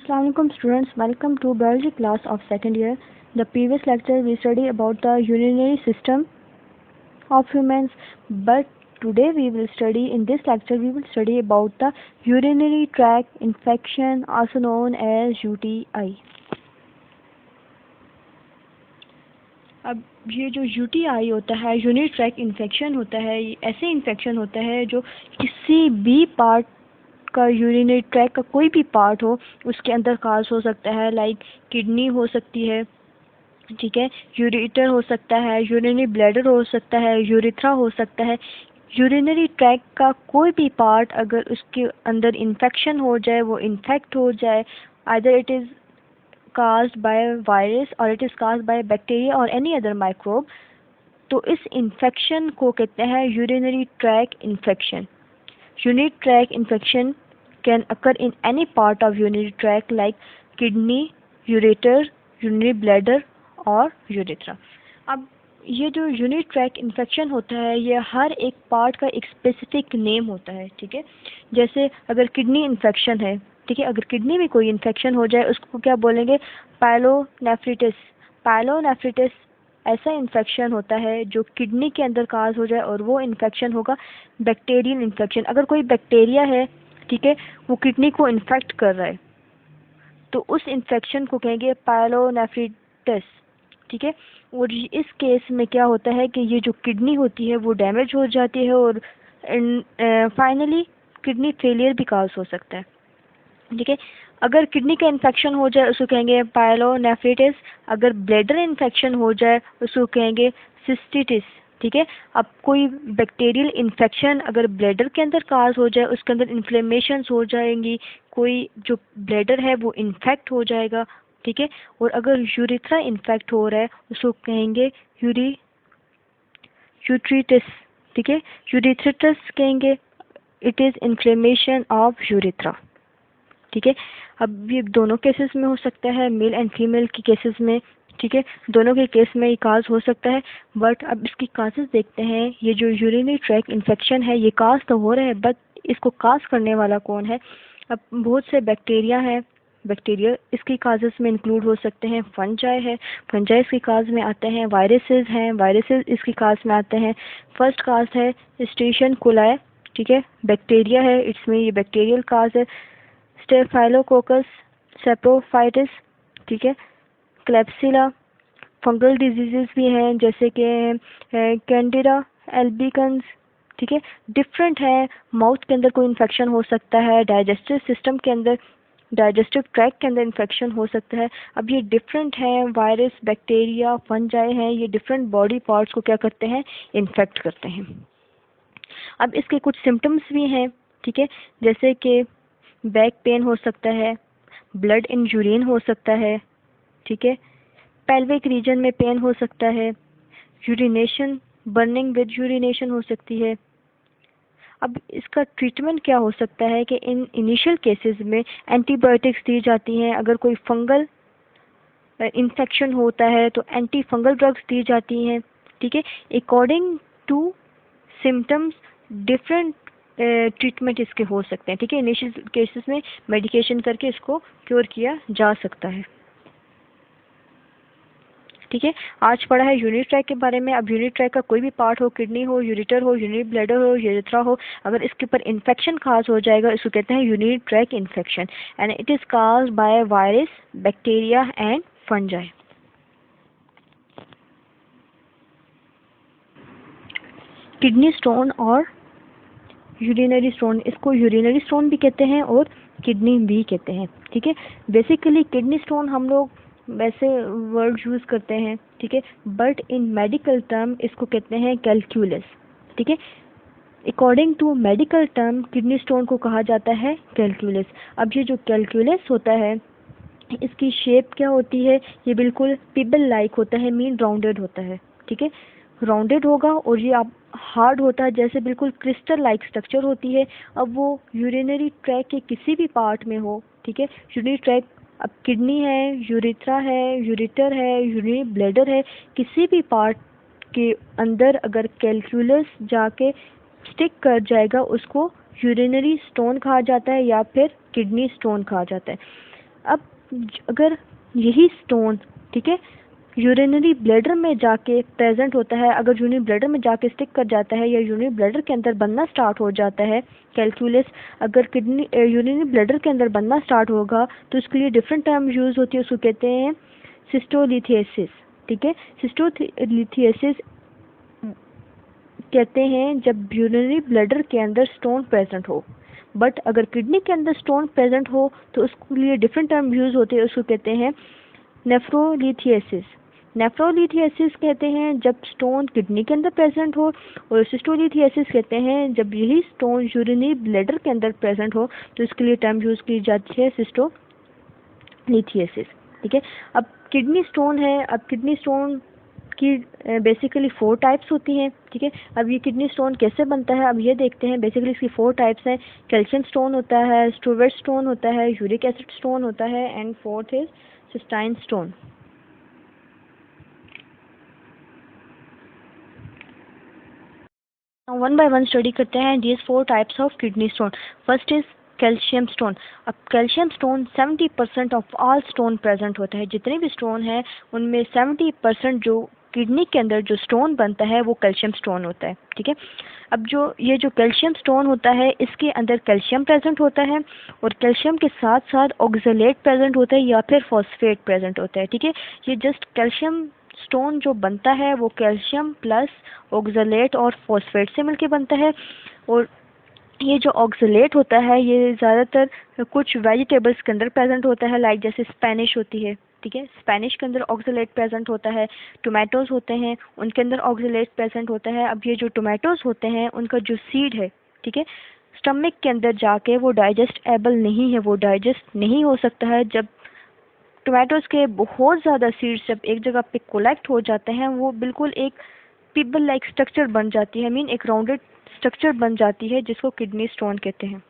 Assalamualaikum students, welcome to biology class of second year. The previous lecture we studied about the urinary system of humans, but today in this lecture we will study about the urinary tract infection, also known as UTI. अब ये जो UTI होता है, urinary tract infection होता है, ये ऐसे infection होता है जो किसी भी पार्ट का, यूरिनरी ट्रैक्ट का कोई भी पार्ट हो उसके अंदर काज हो सकता है। लाइक किडनी हो सकती है, ठीक है, यूरेटर हो सकता है, यूरिनरी ब्लैडर हो सकता है, यूरिथ्रा हो सकता है। यूरिनरी ट्रैक्ट का कोई भी पार्ट अगर उसके अंदर इन्फेक्शन हो जाए, वो इन्फेक्ट हो जाए, either it is caused by virus or it is caused by bacteria or any other microbe, तो इस इन्फेक्शन को कहते हैं urinary tract infection. Urinary tract infection can occur in any part of urinary tract like kidney, ureter, urinary bladder और urethra. अब ये जो urinary tract infection होता है, ये हर एक पार्ट का एक स्पेसिफिक नेम होता है, ठीक है. जैसे अगर किडनी इन्फेक्शन है, ठीक है, अगर किडनी में कोई इन्फेक्शन हो जाए उसको क्या बोलेंगे? पायलोनेफ्रिटिस. पायलोनेफ्रिटिस ऐसा इन्फेक्शन होता है जो किडनी के अंदर काज हो जाए और वो इन्फेक्शन होगा बैक्टीरियल इन्फेक्शन. अगर कोई बैक्टीरिया है, ठीक है, वो किडनी को इन्फेक्ट कर रहा है तो उस इन्फेक्शन को कहेंगे पायलोनेफ्रिटिस, ठीक है. और इस केस में क्या होता है कि ये जो किडनी होती है वो डैमेज हो जाती है और फाइनली किडनी फेलियर भी काज हो सकता है, ठीक है. अगर किडनी का इन्फेक्शन हो जाए उसको कहेंगे पायलोनेफ्रिटिस. अगर ब्लैडर इन्फेक्शन हो जाए उसको कहेंगे सिस्टिटिस, ठीक है. अब कोई बैक्टीरियल इन्फेक्शन अगर ब्लैडर के अंदर काज हो जाए, उसके अंदर इन्फ्लेमेशंस हो जाएंगी, कोई जो ब्लैडर है वो इन्फेक्ट हो जाएगा, ठीक है. और अगर यूरिथ्रा इन्फेक्ट हो रहा है उसको कहेंगे यूट्रिटिस, ठीक है. यूरिथ्रिटिस कहेंगे it is inflammation of urethra, ठीक है. अब ये दोनों केसेस में हो सकता है, मेल एंड फीमेल की केसेस में, ठीक है. दोनों के केस में ये काज हो सकता है. बट अब इसकी काजेस देखते हैं. ये जो यूरिनरी ट्रैक्ट इन्फेक्शन है ये काज तो हो रहा है, बट इसको काज करने वाला कौन है? अब बहुत से बैक्टीरिया हैं. बैक्टीरिया इसकी काजेस में इंक्लूड हो सकते हैं. फंजाई है, फंजाई इसकी काज में आते हैं. वायरसेस हैं, वायरसेस इसकी काज में आते हैं. फर्स्ट काज है स्टेशन कोलाई, ठीक है, बैक्टीरिया है, इसमें ये बैक्टीरियल काज है. स्टेफाइलोकोकस सेप्रोफाइटिस, ठीक है, क्लेप्सिला. फंगल डिजीजेस भी हैं जैसे कि कैंडिडा एल्बिकन्स, ठीक है. डिफरेंट है. माउथ के अंदर कोई इन्फेक्शन हो सकता है, डाइजेस्टिव सिस्टम के अंदर, डाइजेस्टिव ट्रैक्ट के अंदर इन्फेक्शन हो सकता है. अब ये डिफरेंट हैं. वायरस, बैक्टीरिया, फंजाई हैं, ये डिफरेंट बॉडी पार्ट्स को क्या करते हैं? इन्फेक्ट करते हैं. अब इसके कुछ सिम्टम्स भी हैं, ठीक है, जैसे कि बैक पेन हो सकता है, ब्लड इन यूरिन हो सकता है, ठीक है, पेल्विक रीजन में पेन हो सकता है, यूरिनेशन, बर्निंग विद यूरिनेशन हो सकती है. अब इसका ट्रीटमेंट क्या हो सकता है कि इन इनिशियल केसेस में एंटीबायोटिक्स दी जाती हैं. अगर कोई फंगल इन्फेक्शन होता है तो एंटी फंगल ड्रग्स दी जाती हैं, ठीक है. According to symptoms different treatment इसके हो सकते हैं, ठीक है. इनिशियल केसेस में मेडिकेशन करके इसको क्योर किया जा सकता है, ठीक है. आज पढ़ा है यूरिनरी ट्रैक्ट के बारे में. अब यूरिनरी ट्रैक्ट का कोई भी पार्ट हो, किडनी हो, यूरेटर हो, यूरिनरी ब्लैडर हो, यूरेथ्रा हो, अगर इसके ऊपर इन्फेक्शन काज हो जाएगा इसको कहते हैं urinary tract infection and it is caused by virus, bacteria and fungi. Kidney stone और यूरिनरी स्टोन, इसको यूरिनरी स्टोन भी कहते हैं और किडनी भी कहते हैं, ठीक है. बेसिकली किडनी स्टोन हम लोग वैसे वर्ड यूज़ करते हैं, ठीक है, बट इन मेडिकल टर्म इसको कहते हैं कैलक्यूलस, ठीक है. According to medical term kidney stone को कहा जाता है कैलक्यूलस. अब ये जो कैलक्यूलस होता है इसकी शेप क्या होती है? ये बिल्कुल पिबल लाइक होता है, मीन राउंडेड होता है, ठीक है. राउंडेड होगा और ये आप हार्ड होता है, जैसे बिल्कुल क्रिस्टल लाइक स्ट्रक्चर होती है. अब वो यूरिनरी ट्रैक्ट के किसी भी पार्ट में हो, ठीक है. यूरिनरी ट्रैक्ट, अब किडनी है, यूरिथ्रा है, यूरेटर है, यूरिनरी ब्लैडर है, किसी भी पार्ट के अंदर अगर कैलक्यूलस जाके स्टिक कर जाएगा उसको यूरिनरी स्टोन कहा जाता है या फिर किडनी स्टोन कहा जाता है. अब अगर यही स्टोन, ठीक है, यूरिनरी ब्लैडर में जाके प्रेजेंट होता है, अगर यूरिनरी ब्लैडर में जाके स्टिक कर जाता है या यूरिनरी ब्लैडर के अंदर बनना स्टार्ट हो जाता है, कैलकुलस अगर किडनी यूरिनरी ब्लैडर के अंदर बनना स्टार्ट होगा तो उसके लिए डिफरेंट टर्म यूज़ होती है, उसको कहते हैं सिस्टोलिथियासिस। ठीक है, सिस्टोलिथियासिस कहते हैं जब यूरिनरी ब्लैडर के अंदर स्टोन प्रेजेंट हो। बट अगर किडनी के अंदर स्टोन प्रेजेंट हो तो उसके लिए डिफरेंट टर्म यूज़ होते हैं, उसको कहते हैं नेफ्रोलिथियासिस। नेफ्रोलिथियासिस कहते हैं जब स्टोन किडनी के अंदर प्रेजेंट हो, और सिस्टोलिथियासिस कहते हैं जब यही स्टोन यूरिनरी ब्लैडर के अंदर प्रेजेंट हो, तो इसके लिए टर्म यूज़ की जाती है सिस्टोलिथियासिस। ठीक है, अब किडनी स्टोन है। अब किडनी स्टोन की बेसिकली 4 टाइप्स होती हैं। ठीक है, अब ये किडनी स्टोन कैसे बनता है अब ये देखते हैं। बेसिकली इसकी 4 टाइप्स हैं। कैल्शियम स्टोन होता है, स्टूवर्ट स्टोन होता है, यूरिक एसिड स्टोन होता है, and fourth is cystine stone. One by one study करते हैं these 4 types of kidney stone. First is calcium stone. अब calcium stone 70% of all stone present होता है। जितने भी स्टोन हैं उनमें 70% जो किडनी के अंदर जो स्टोन बनता है वो कैल्शियम स्टोन होता है। ठीक है, अब ये जो कैल्शियम स्टोन होता है इसके अंदर कैल्शियम प्रेजेंट होता है, और कैल्शियम के साथ साथ ऑक्सलेट प्रेजेंट होता है या फिर फॉस्फेट प्रेजेंट होता है। ठीक है, ये जस्ट कैल्शियम स्टोन जो बनता है वो कैल्शियम प्लस ऑक्सलेट और फॉस्फेट से मिलके बनता है। और ये जो ऑक्सलेट होता है ये ज़्यादातर कुछ वेजिटेबल्स के अंदर प्रेजेंट होता है, लाइक जैसे स्पेनिश होती है। ठीक है, स्पेनिश के अंदर ऑक्सलेट प्रेजेंट होता है। टोमेटोज़ होते हैं उनके अंदर ऑक्सलेट प्रेजेंट होता है। अब ये जो टोमेटोज़ होते हैं उनका जो सीड है, ठीक है, स्टमक के अंदर जाके वो डाइजेस्टेबल नहीं है, वो डाइजेस्ट नहीं हो सकता है। जब टोमेटोज़ के बहुत ज़्यादा सीड्स जब एक जगह पे कलेक्ट हो जाते हैं वो बिल्कुल एक पिबल लाइक स्ट्रक्चर बन जाती है, मीन एक राउंडेड स्ट्रक्चर बन जाती है जिसको किडनी स्टोन कहते हैं।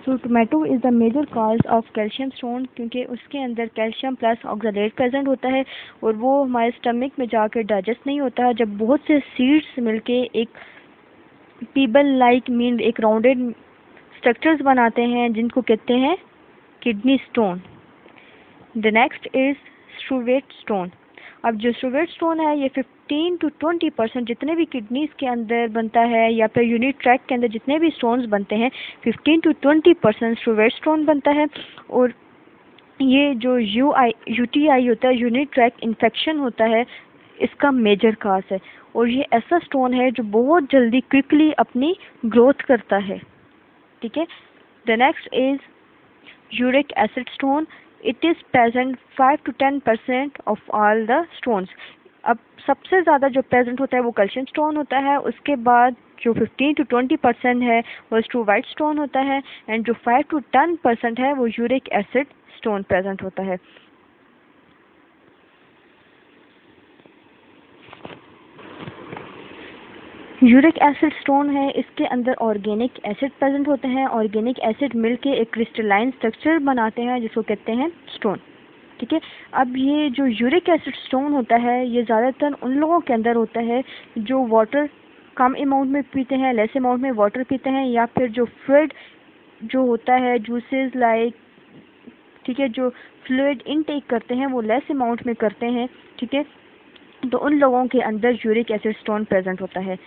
So tomato is the major cause of calcium stone, क्योंकि उसके अंदर कैल्शियम प्लस ऑक्सलेट प्रेजेंट होता है और वो हमारे स्टमक में जाकर डाइजेस्ट नहीं होता है। जब बहुत से सीड्स मिलके एक पिबल लाइक मीन एक राउंडेड स्ट्रक्चर्स बनाते हैं जिनको कहते हैं kidney stone. The next is struvite stone. अब जो स्टूवेट स्टोन है ये 15 to 20% जितने भी किडनीज के अंदर बनता है या फिर यूनिट ट्रैक के अंदर जितने भी स्टोन्स बनते हैं 15 to 20% स्टूवेट स्टोन बनता है। और ये जो यूटीआई होता है, यूनिट ट्रैक इन्फेक्शन होता है, इसका मेजर काज है। और ये ऐसा स्टोन है जो बहुत जल्दी क्विकली अपनी ग्रोथ करता है। ठीक है, the next is uric acid stone. It is present 5 to 10% of all the stones. अब सबसे ज़्यादा जो प्रेजेंट होता है वो कैल्शियम स्टोन होता है, उसके बाद जो 15 to 20% है वो स्टूवाइट स्टोन होता है, एंड जो 5 to 10% है वो यूरिक एसिड स्टोन प्रेजेंट होता है। यूरिक एसिड स्टोन है, इसके अंदर ऑर्गेनिक एसिड प्रेजेंट होते हैं। ऑर्गेनिक एसिड मिलके एक क्रिस्टलाइन स्ट्रक्चर बनाते हैं जिसको कहते हैं स्टोन। ठीक है, अब ये जो यूरिक एसिड स्टोन होता है ये ज़्यादातर उन लोगों के अंदर होता है जो वाटर कम अमाउंट में पीते हैं, लेस अमाउंट में वाटर पीते हैं, या फिर जो फ्लूइड जो होता है जूसेस लाइक, ठीक है, जो फ्लूइड इनटेक करते हैं वो लेस अमाउंट में करते हैं। ठीक है, तो उन लोगों के अंदर यूरिक एसिड स्टोन प्रेजेंट होता है।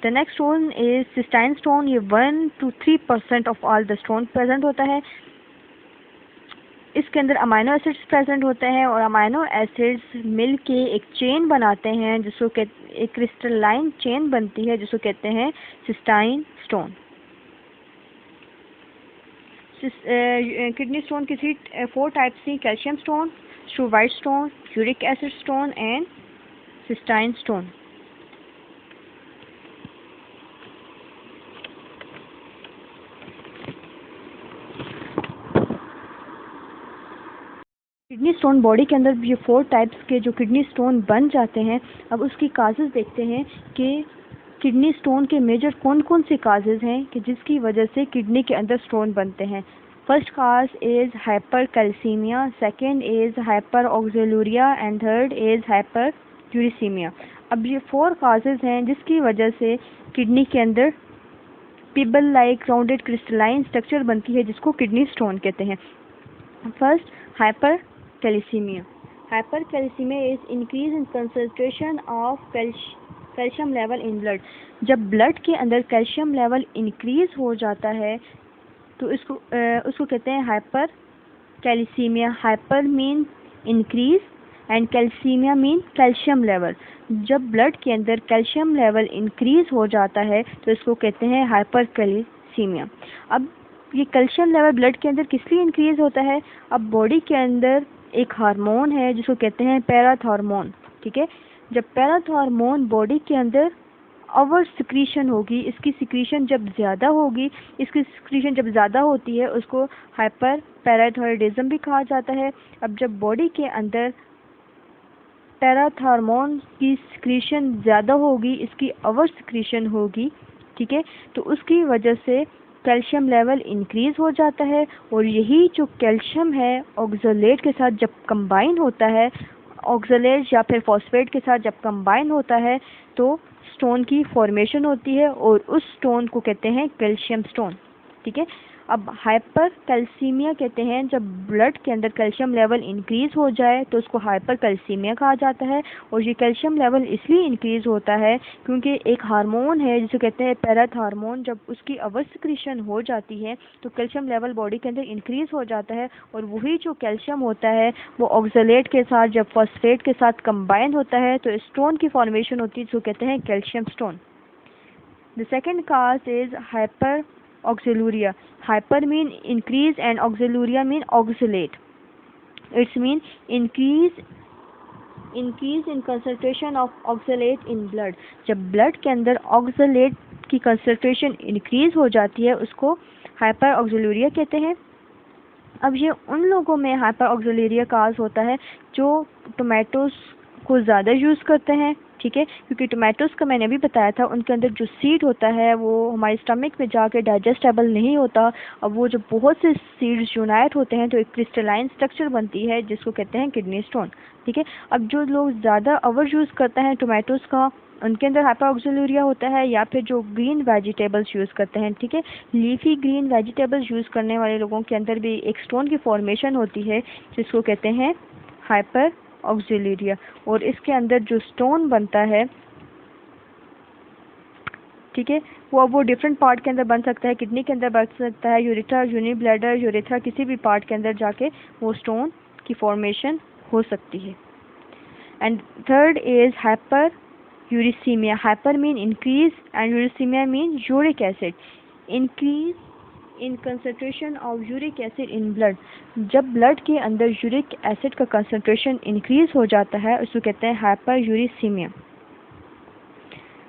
The next stone is cystine stone. ये 1 to 3% of all the stone present होता है। इसके अंदर अमाइनो एसिड्स प्रेजेंट होते हैं और अमाइनो एसिड्स मिल के एक चेन बनाते हैं जिसको एक क्रिस्टलाइन चेन बनती है जिसको कहते हैं सिस्टाइन स्टोन। किडनी स्टोन की 4 टाइप्स थी, calcium stone, struvite stone, uric acid stone and cystine stone. Kidney stone body के अंदर ये 4 टाइप्स के जो किडनी स्टोन बन जाते हैं। अब उसकी काजेज़ देखते हैं कि किडनी स्टोन के मेजर कौन कौन से काजेज़ हैं कि जिसकी वजह से किडनी के अंदर स्टोन बनते हैं। First cause is hypercalcaemia, second is hyperoxaluria and third is hyperuricaemia. अब ये 4 काजेज़ हैं जिसकी वजह से किडनी के अंदर पिबल लाइक राउंडेड क्रिस्टलाइन स्ट्रक्चर बनती है जिसको किडनी स्टोन कहते हैं। First, hyper calcaemia. Hyper calcaemia is increase in concentration of calcium level in blood. जब ब्लड के अंदर कैल्शियम लेवल इंक्रीज हो जाता है तो उसको कहते हैं hyper calcaemia. Hyper mean increase and calcaemia mean calcium level. जब ब्लड के अंदर कैल्शियम लेवल इंक्रीज हो जाता है तो इसको कहते हैं हाइपर कैल्सीमिया। अब ये कैल्शियम लेवल ब्लड के अंदर किस लिए इंक्रीज होता है? अब बॉडी के अंदर एक हार्मोन है जिसको कहते हैं पैराथॉर्मोन, ठीक है। जब पैराथॉर्मोन बॉडी के अंदर ओवर सिक्रीशन होगी, इसकी सिक्रीशन जब ज़्यादा होगी, इसकी सिक्रीशन जब ज़्यादा होती है उसको हाइपर पैराथायरॉयडिज्म भी कहा जाता है। अब जब बॉडी के अंदर पैराथॉर्मोन की सिक्रीशन ज़्यादा होगी, इसकी ओवर सिक्रीशन होगी, ठीक है, तो उसकी वजह से कैल्शियम लेवल इंक्रीज हो जाता है और यही जो कैल्शियम है ऑक्सलेट के साथ जब कंबाइन होता है, ऑक्सलेट या फिर फॉस्फेट के साथ जब कंबाइन होता है तो स्टोन की फॉर्मेशन होती है और उस स्टोन को कहते हैं कैल्शियम स्टोन, ठीक है। अब हाइपर कैल्सीमिया कहते हैं जब ब्लड के अंदर कैल्शियम लेवल इंक्रीज हो जाए तो उसको हाइपर कैल्सीमिया कहा जाता है। और ये कैल्शियम लेवल इसलिए इंक्रीज होता है क्योंकि एक हार्मोन है जिसे कहते हैं पैराथॉर्मोन, जब उसकी ओवर सिक्रीशन हो जाती है तो कैल्शियम लेवल बॉडी के अंदर इंक्रीज हो जाता है और वही जो कैल्शियम होता है वो ऑक्सलेट के साथ जब फॉस्फेट के साथ कंबाइन होता है तो स्टोन की फॉर्मेशन होती है जिसको कहते हैं calcium stone. The second cause is hyperoxaluria. Hyper mean increase and auxiliaria mean oxalate. It's mean increase in concentration of oxalate in blood. जब ब्लड के अंदर ऑक्सलेट की कंसंट्रेशन इंक्रीज हो जाती है उसको हाइपर ऑक्सिलूरिया कहते हैं। अब ये उन लोगों में हाइपर ऑक्सिलूरिया काज होता है जो टोमेटोज को ज़्यादा यूज़ करते हैं, ठीक है, क्योंकि टोमेटोज़ का मैंने अभी बताया था उनके अंदर जो सीड होता है वो हमारे स्टमक में जाके डाइजेस्टेबल नहीं होता। अब वो जो बहुत से सीड्स यूनाइट होते हैं तो एक क्रिस्टलाइन स्ट्रक्चर बनती है जिसको कहते हैं किडनी स्टोन, ठीक है। अब जो लोग ज़्यादा ओवर यूज़ करते हैं टोमेटोज़ का उनके अंदर हाइपर ऑक्सिलूरिया होता है, या फिर जो ग्रीन वेजिटेबल्स यूज़ करते हैं, ठीक है, लीफी ग्रीन वेजिटेबल्स यूज़ करने वाले लोगों के अंदर भी एक स्टोन की फॉर्मेशन होती है जिसको कहते हैं हाइपर ऑक्सिलूरिया। और इसके अंदर जो स्टोन बनता है, ठीक है, वो डिफरेंट पार्ट के अंदर बन सकता है, किडनी के अंदर बन सकता है, यूरेथ्रा, यूनी ब्लैडर, यूरेथ्रा, किसी भी पार्ट के अंदर जाके वो स्टोन की फॉर्मेशन हो सकती है। And third is hyper uricaemia. Hyper mean increase and uricaemia mean uric acid. Increase in concentration of uric acid in blood. जब ब्लड के अंदर यूरिक एसिड का कंसंट्रेशन इंक्रीज हो जाता है उसको कहते हैं हाइपर यूरिसीमिया।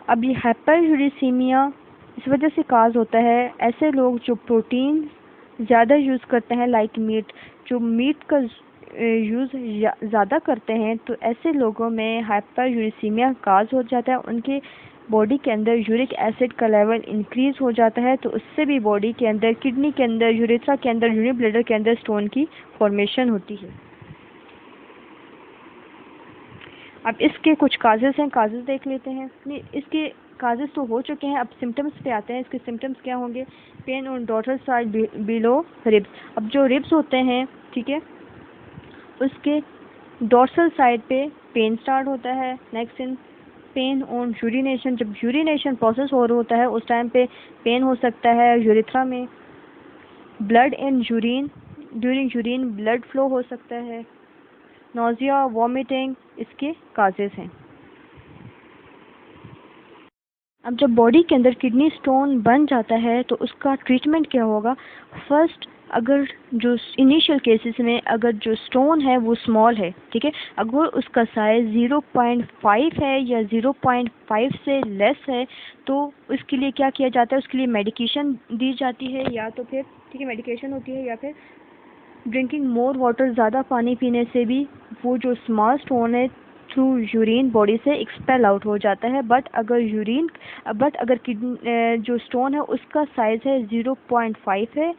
अब ये हाइपर यूरिसीमिया इस वजह से काज होता है, ऐसे लोग जो प्रोटीन ज़्यादा यूज़ करते हैं लाइक मीट, जो मीट का यूज़ ज़्यादा करते हैं तो ऐसे लोगों में हाइपर यूरिसीमिया काज हो जाता है। उनके बॉडी के अंदर यूरिक एसिड का लेवल इंक्रीज हो जाता है तो उससे भी बॉडी के अंदर, किडनी के अंदर, यूरेथ्रा के अंदर, यूनी ब्लैडर के अंदर स्टोन की फॉर्मेशन होती है। अब इसके कुछ काजेस हैं, काजेस देख लेते हैं। इसके काजेस तो हो चुके हैं, अब सिम्टम्स पे आते हैं। इसके सिम्टम्स क्या होंगे? Pain on dorsal side below ribs. अब जो रिब्स होते हैं, ठीक है, उसके डॉर्सल साइड पे पेन स्टार्ट होता है। Next in pain on urination. जब यूरिनेशन प्रोसेस हो रहा होता है उस टाइम पे पेन हो सकता है यूरेथ्रा में। Blood in urine, during urine blood flow हो सकता है। नोजिया, वॉमिटिंग इसके काजेस हैं। अब जब बॉडी के अंदर किडनी स्टोन बन जाता है तो उसका ट्रीटमेंट क्या होगा? फर्स्ट, अगर जो इनिशियल केसेस में अगर जो स्टोन है वो स्मॉल है, ठीक है, अगर उसका साइज़ 0.5 है या 0.5 से लेस है तो उसके लिए क्या किया जाता है? उसके लिए मेडिकेशन दी जाती है, या तो फिर, ठीक है, मेडिकेशन होती है, या फिर ड्रिंकिंग मोर वाटर, ज़्यादा पानी पीने से भी वो जो स्मॉल स्टोन है थ्रू यूरिन बॉडी से एक्सपेल आउट हो जाता है। बट अगर किडनी जो स्टोन है उसका साइज़ है 0.5 है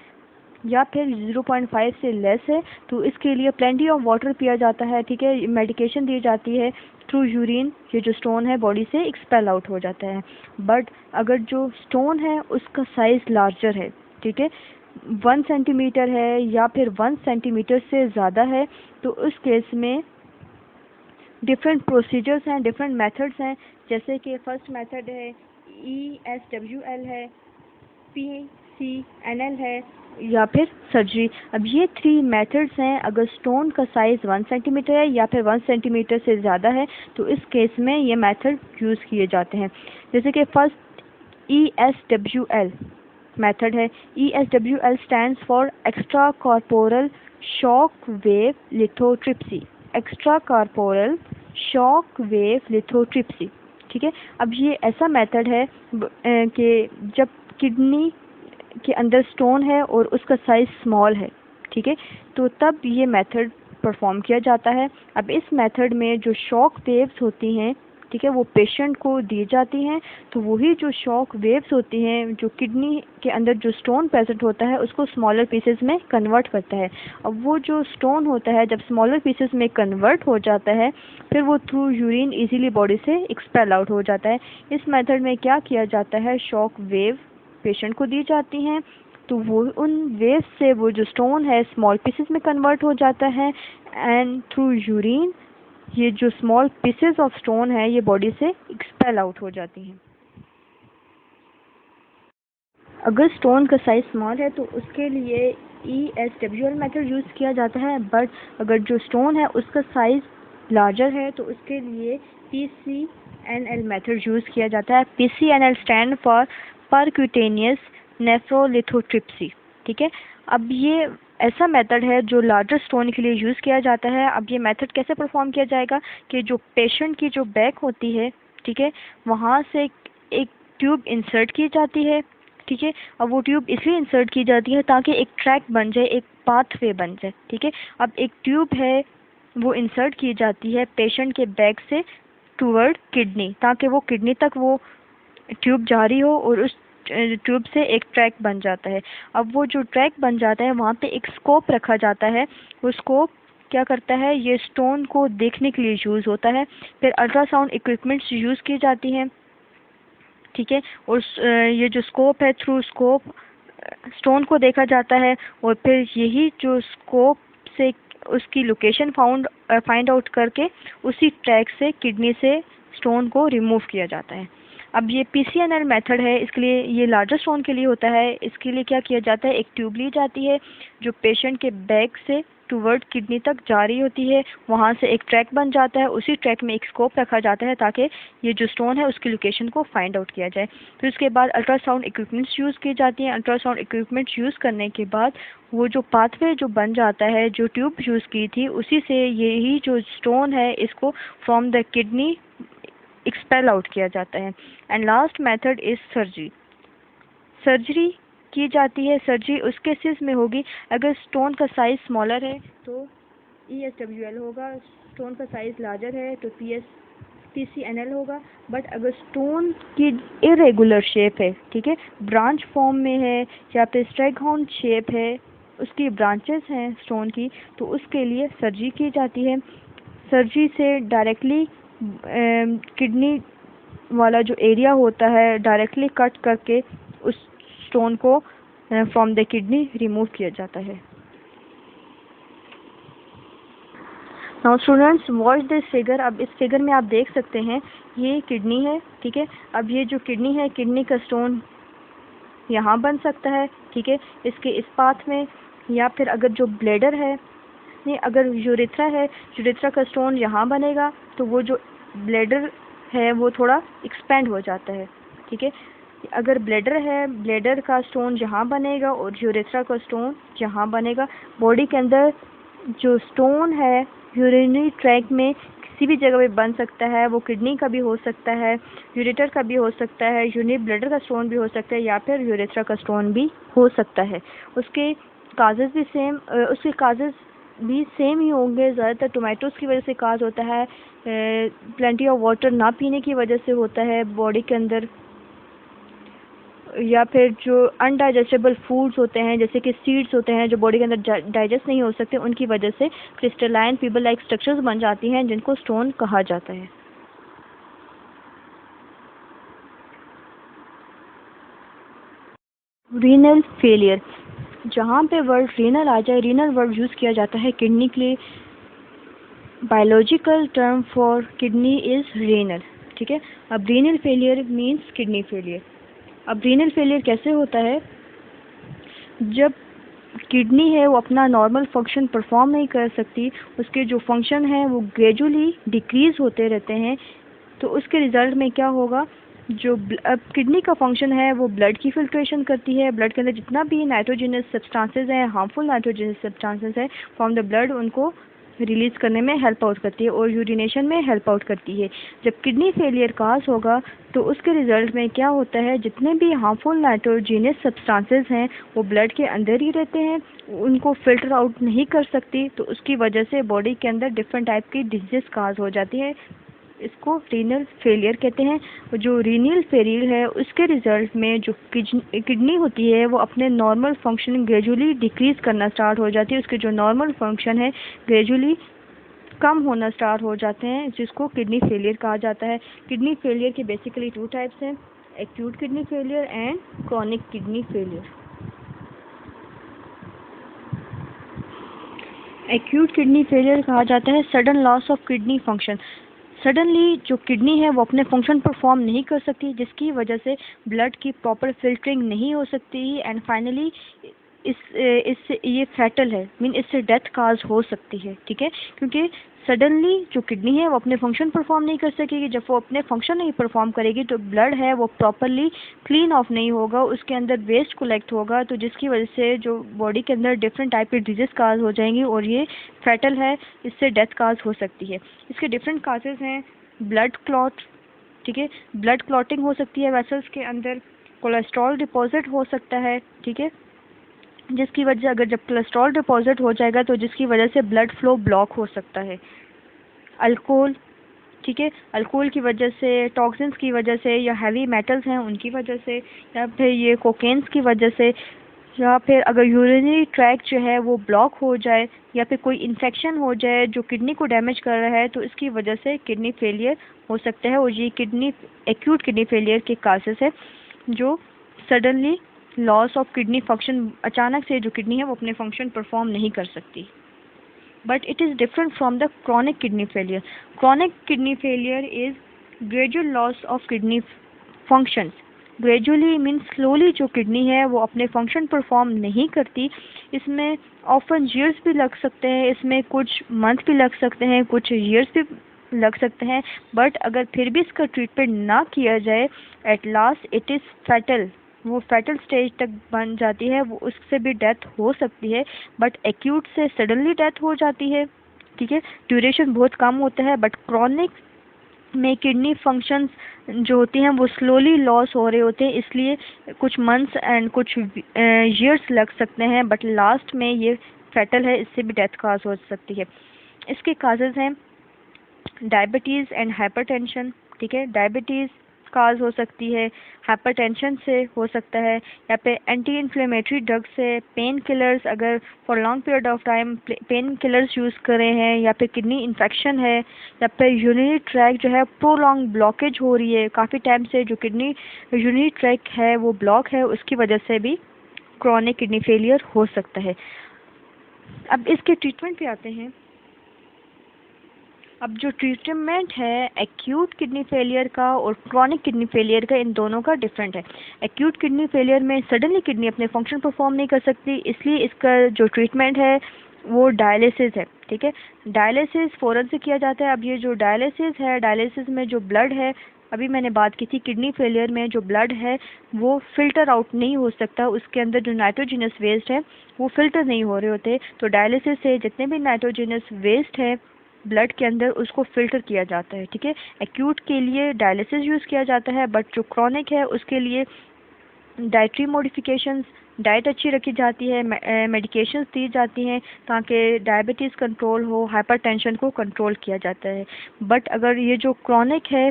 या फिर 0.5 से लेस है तो इसके लिए प्लेंटी ऑफ वाटर पिया जाता है, ठीक है, मेडिकेशन दी जाती है थ्रू यूरिन ये जो स्टोन है बॉडी से एक्सपेल आउट हो जाता है। बट अगर जो स्टोन है उसका साइज़ लार्जर है, ठीक है, 1 सेंटीमीटर है या फिर 1 सेंटीमीटर से ज़्यादा है, तो उस केस में डिफरेंट प्रोसीजर्स हैं, डिफरेंट मेथड्स हैं। जैसे कि फर्स्ट मेथड है ESWL है, PCNL है या फिर सर्जरी। अब ये 3 मेथड्स हैं। अगर स्टोन का साइज़ 1 सेंटीमीटर है या फिर 1 सेंटीमीटर से ज़्यादा है तो इस केस में ये मेथड यूज़ किए जाते हैं। जैसे कि फर्स्ट ESWL मेथड है। ESWL stands for extra corporal shock wave lithotripsy, extra corporal shock wave lithotripsy, ठीक है। अब ये ऐसा मेथड है कि जब किडनी के अंदर स्टोन है और उसका साइज़ स्मॉल है, ठीक है, तो तब ये मेथड परफॉर्म किया जाता है। अब इस मेथड में जो शॉक वेव्स होती हैं, ठीक है, वो पेशेंट को दी जाती हैं। तो वही जो शॉक वेव्स होती हैं जो किडनी के अंदर जो स्टोन प्रेजेंट होता है उसको स्मॉलर पीसेस में कन्वर्ट करता है। अब वो जो स्टोन होता है जब स्मॉलर पीसेस में कन्वर्ट हो जाता है फिर वो थ्रू यूरिन इजीली बॉडी से एक्सपेल आउट हो जाता है। इस मेथड में क्या किया जाता है, शॉक वेव पेशेंट को दी जाती हैं, तो वो उन वेव से वो जो स्टोन है स्मॉल पीसेस में कन्वर्ट हो जाता है एंड थ्रू यूरिन ये जो स्मॉल पीसेस ऑफ स्टोन है ये बॉडी से एक्सपेल आउट हो जाती हैं। अगर स्टोन का साइज स्मॉल है तो उसके लिए ESWL मेथड यूज़ किया जाता है। बट अगर जो स्टोन है उसका साइज़ लार्जर है तो उसके लिए PCNL मेथड यूज़ किया जाता है। PCNL स्टैंड फॉर परक्यूटेनियस नेफ्रोलिथोट्रिप्सी, ठीक है। अब ये ऐसा मेथड है जो लार्जर स्टोन के लिए यूज़ किया जाता है। अब ये मेथड कैसे परफॉर्म किया जाएगा कि जो पेशेंट की जो बैक होती है, ठीक है, वहाँ से एक ट्यूब इंसर्ट की जाती है, ठीक है। अब वो ट्यूब इसलिए इंसर्ट की जाती है ताकि एक ट्रैक बन जाए, एक पाथवे बन जाए, ठीक है। अब एक ट्यूब है वो इंसर्ट की जाती है पेशेंट के बैक से टूवर्ड किडनी, ताकि वो किडनी तक वो ट्यूब जारी हो और उस ट्यूब से एक ट्रैक बन जाता है। अब वो जो ट्रैक बन जाता है वहाँ पे एक स्कोप रखा जाता है। वो स्कोप क्या करता है, ये स्टोन को देखने के लिए यूज़ होता है। फिर अल्ट्रासाउंड इक्विपमेंट्स यूज़ की जाती हैं, ठीक है। और ये जो स्कोप है, थ्रू स्कोप स्टोन को देखा जाता है और फिर यही जो स्कोप से उसकी लोकेशन फाइंड आउट करके उसी ट्रैक से किडनी से स्टोन को रिमूव किया जाता है। अब ये PCNL मेथड है, इसके लिए ये लार्जर स्टोन के लिए होता है। इसके लिए क्या किया जाता है, एक ट्यूब ली जाती है जो पेशेंट के बैक से टूवर्ड किडनी तक जा रही होती है। वहाँ से एक ट्रैक बन जाता है, उसी ट्रैक में एक स्कोप रखा जाता है ताकि ये जो स्टोन है उसकी लोकेशन को फाइंड आउट किया जाए। फिर उसके बाद अल्ट्रासाउंड इक्विपमेंट्स यूज़ की जाती हैं। अल्ट्रासाउंड इक्विपमेंट्स यूज़ करने के बाद वो जो पाथवे जो बन जाता है, जो ट्यूब यूज़ की थी उसी से यही जो स्टोन है इसको from the kidney expel out किया जाता है। And last method is surgery. Surgery की जाती है। सर्जरी उस केसेस में होगी अगर स्टोन का साइज़ स्मॉलर है तो ESWL होगा, स्टोन का साइज़ लार्जर है तो PCNL होगा। बट अगर स्टोन की इरेगुलर शेप है, ठीक है, ब्रांच फॉर्म में है या फिर स्ट्रैगहॉर्न शेप है, उसकी ब्रांचेस हैं स्टोन की, तो उसके लिए सर्जरी की जाती है। सर्जरी से डायरेक्टली किडनी वाला जो एरिया होता है डायरेक्टली कट करके उस स्टोन को फ्रॉम द किडनी रिमूव किया जाता है। Now students watch this figure. अब इस फिगर में आप देख सकते हैं ये किडनी है, ठीक है। अब ये जो किडनी है, किडनी का स्टोन यहाँ बन सकता है, ठीक है, इसके इस पाथ में, या फिर अगर जो ब्लेडर है, नहीं, अगर यूरेथ्रा है, यूरेथ्रा का स्टोन यहाँ बनेगा तो वो जो ब्लेडर है वो थोड़ा एक्सपेंड हो जाता है, ठीक है। अगर ब्लेडर है, ब्लेडर का स्टोन यहाँ बनेगा और यूरेथ्रा का स्टोन यहाँ बनेगा। बॉडी के अंदर जो स्टोन है यूरिनरी ट्रैक में किसी भी जगह पे बन सकता है। वो किडनी का भी हो सकता है, यूरेटर का भी हो सकता है, यूरिनरी ब्लेडर का स्टोन भी हो सकता है, या फिर यूरेथ्रा का स्टोन भी हो सकता है। उसके काजेज़ भी सेम ही होंगे। ज़्यादातर टोमेटोज़ की वजह से काज होता है, प्लेंटी ऑफ वाटर ना पीने की वजह से होता है बॉडी के अंदर, या फिर जो अनडाइजेस्टेबल फूड्स होते हैं जैसे कि सीड्स होते हैं जो बॉडी के अंदर डाइजेस्ट नहीं हो सकते, उनकी वजह से क्रिस्टलाइन फिबर लाइक स्ट्रक्चर्स बन जाती हैं जिनको स्टोन कहा जाता है। रीनल फेलियर, जहाँ पे वर्ड रीनल आ जाए, रीनल वर्ड यूज़ किया जाता है किडनी के लिए। Biological term for kidney is renal, ठीक है। अब renal failure means kidney failure. अब रीनल फेलियर कैसे होता है? जब किडनी है वो अपना नॉर्मल फंक्शन परफॉर्म नहीं कर सकती, उसके जो फंक्शन है वो ग्रेजुअली डिक्रीज़ होते रहते हैं, तो उसके रिज़ल्ट में क्या होगा? जो अब किडनी का फंक्शन है वो ब्लड की फिल्ट्रेशन करती है, ब्लड के अंदर जितना भी नाइट्रोजनस सब्सटेंसेस हैं, हार्मफुल नाइट्रोजनस सब्सटेंसेस हैं फ्रॉम द ब्लड, उनको रिलीज़ करने में हेल्प आउट करती है और यूरिनेशन में हेल्प आउट करती है। जब किडनी फेलियर काज होगा तो उसके रिज़ल्ट में क्या होता है? जितने भी हार्मफुल नाइट्रोजनस सब्सटेंसेस हैं वो ब्लड के अंदर ही रहते हैं, उनको फ़िल्टर आउट नहीं कर सकती, तो उसकी वजह से बॉडी के अंदर डिफरेंट टाइप की डिजीज़ काज हो जाती है। इसको रीनल फेलियर कहते हैं। जो रीनल फेलियर है उसके रिज़ल्ट में जो किडनी होती है वो अपने नॉर्मल फंक्शन ग्रेजुअली डिक्रीज़ करना स्टार्ट हो जाती है, उसके जो नॉर्मल फंक्शन है ग्रेजुअली कम होना स्टार्ट हो जाते हैं, जिसको किडनी फेलियर कहा जाता है। किडनी फेलियर के बेसिकली 2 टाइप्स हैं, acute kidney failure and chronic kidney failure. Acute kidney failure कहा जाता है sudden loss of kidney function. Suddenly जो किडनी है वो अपने फंक्शन परफॉर्म नहीं कर सकती, जिसकी वजह से ब्लड की प्रॉपर फिल्टरिंग नहीं हो सकती एंड फाइनली इससे ये फैटल है, मीन इससे डेथ काज हो सकती है, ठीक है। क्योंकि सडनली जो किडनी है वो अपने फंक्शन परफॉर्म नहीं कर सकेगी, जब वो अपने फंक्शन नहीं परफॉर्म करेगी तो ब्लड है वो प्रॉपरली क्लीन ऑफ नहीं होगा, उसके अंदर वेस्ट कलेक्ट होगा, तो जिसकी वजह से जो बॉडी के अंदर डिफरेंट टाइप की डिजीज़ काज हो जाएंगी और ये फैटल है, इससे डेथ काज हो सकती है। इसके डिफरेंट काजेज़ हैं, ब्लड क्लॉट, ठीक है, ब्लड क्लॉटिंग हो सकती है वेसल्स के अंदर, कोलेस्ट्रॉल डिपॉजिट हो सकता है, ठीक है, जिसकी वजह अगर जब कोलेस्ट्रॉल डिपॉजिट हो जाएगा तो जिसकी वजह से ब्लड फ्लो ब्लॉक हो सकता है। अल्कोहल, ठीक है, अल्कोहल की वजह से, टॉक्सिन्स की वजह से, या हैवी मेटल्स हैं उनकी वजह से, या फिर ये कोकेन्स की वजह से, या फिर अगर यूरिनरी ट्रैक जो है वो ब्लॉक हो जाए, या फिर कोई इन्फेक्शन हो जाए जो किडनी को डैमेज कर रहा है, तो इसकी वजह से किडनी फेलियर हो सकता है। और ये किडनी एक्यूट किडनी फेलियर के कासेस है जो suddenly loss of kidney function, अचानक से जो किडनी है वो अपने फंक्शन परफॉर्म नहीं कर सकती। But it is different from the chronic kidney failure. Chronic kidney failure is gradual loss of kidney functions. Gradually means slowly जो किडनी है वो अपने फंक्शन परफॉर्म नहीं करती। इसमें ऑफन ईयर्स भी लग सकते हैं, इसमें कुछ मंथ भी लग सकते हैं, कुछ ईयर्स भी लग सकते हैं, बट अगर फिर भी इसका ट्रीटमेंट ना किया जाए, at last it is fatal, वो फैटल स्टेज तक बन जाती है, वो उससे भी डेथ हो सकती है। बट एक्यूट से सडनली डेथ हो जाती है, ठीक है, ड्यूरेशन बहुत कम होता है। बट क्रॉनिक में किडनी फंक्शंस जो होती हैं वो स्लोली लॉस हो रहे होते हैं, इसलिए कुछ मंथ्स एंड कुछ ईयर्स लग सकते हैं, बट लास्ट में ये फैटल है, इससे भी डेथ काज हो सकती है। इसके काजेज़ हैं डायबिटीज़ एंड हाइपरटेंशन, ठीक है, डायबिटीज़ काज हो सकती है, हाइपरटेंशन से हो सकता है, या पे एंटी इन्फ्लेमेटरी ड्रग से, पेन किलर्स, अगर for long period of time pain killers use करें हैं, या फिर किडनी इन्फेक्शन है, या फिर यूरिनरी ट्रैक जो है प्रोलॉन्ग ब्लॉकेज हो रही है काफ़ी टाइम से, जो किडनी यूरिनरी ट्रैक है वो ब्लॉक है, उसकी वजह से भी क्रॉनिक किडनी फेलियर हो सकता है। अब इसके ट्रीटमेंट पे आते हैं। अब जो ट्रीटमेंट है एक्यूट किडनी फेलियर का और क्रॉनिक किडनी फेलियर का, इन दोनों का डिफरेंट है। एक्यूट किडनी फेलियर में सडनली किडनी अपने फंक्शन परफॉर्म नहीं कर सकती, इसलिए इसका जो ट्रीटमेंट है वो डायलिसिस है, ठीक है, डायलिसिस फ़ौरन से किया जाता है। अब ये जो डायलिसिस है, डायलिसिस में जो ब्लड है, अभी मैंने बात की थी किडनी फेलियर में जो ब्लड है वो फ़िल्टर आउट नहीं हो सकता, उसके अंदर जो नाइट्रोजनस वेस्ट है वो फ़िल्टर नहीं हो रहे होते, तो डायलिसिस से जितने भी नाइट्रोजनस वेस्ट है ब्लड के अंदर उसको फ़िल्टर किया जाता है, ठीक है। एक्यूट के लिए डायलिसिस यूज़ किया जाता है, बट जो क्रॉनिक है उसके लिए डाइटरी मॉडिफिकेशंस, डाइट अच्छी रखी जाती है, मेडिकेशंस दी जाती हैं ताकि डायबिटीज़ कंट्रोल हो, हाइपरटेंशन को कंट्रोल किया जाता है। बट अगर ये जो क्रॉनिक है,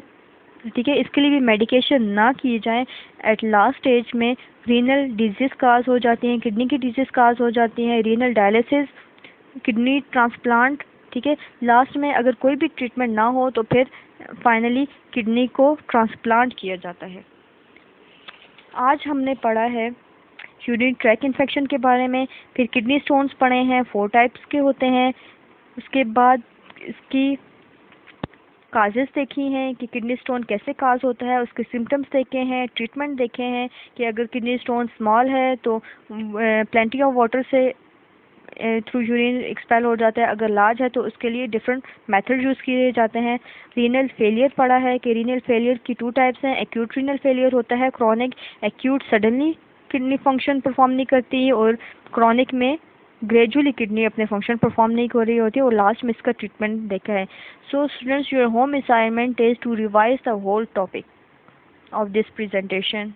ठीक है, इसके लिए भी मेडिकेशन ना की जाए, एट लास्ट स्टेज में रीनल डिजीज़ काज हो जाती हैं, किडनी की डिजीज़ काज हो जाती हैं, रीनल डायलिसिस, किडनी ट्रांसप्लांट, ठीक है, लास्ट में अगर कोई भी ट्रीटमेंट ना हो तो फिर फाइनली किडनी को ट्रांसप्लांट किया जाता है। आज हमने पढ़ा है यूरिनरी ट्रैक इन्फेक्शन के बारे में, फिर किडनी स्टोन्स पढ़े हैं, 4 टाइप्स के होते हैं। उसके बाद इसकी काजेस देखी हैं कि किडनी स्टोन कैसे काज होता है, उसके सिम्टम्स देखे हैं, ट्रीटमेंट देखे हैं कि अगर किडनी स्टोन स्मॉल है तो प्लेंटी ऑफ वाटर से थ्रू यूरिन एक्सपेल हो जाता है, अगर लार्ज है तो उसके लिए डिफरेंट मेथड यूज़ किए जाते हैं। रीनल फेलियर पड़ा है कि रीनल फेलियर की 2 टाइप्स हैं। एक्यूट रीनल फेलियर होता है, chronic. Acute suddenly kidney function perform नहीं करती और क्रॉनिक में ग्रेजुअली किडनी अपने फंक्शन परफॉर्म नहीं कर रही होती और लास्ट में इसका ट्रीटमेंट देखा है। So students, your home assignment is to revise the whole topic of this presentation.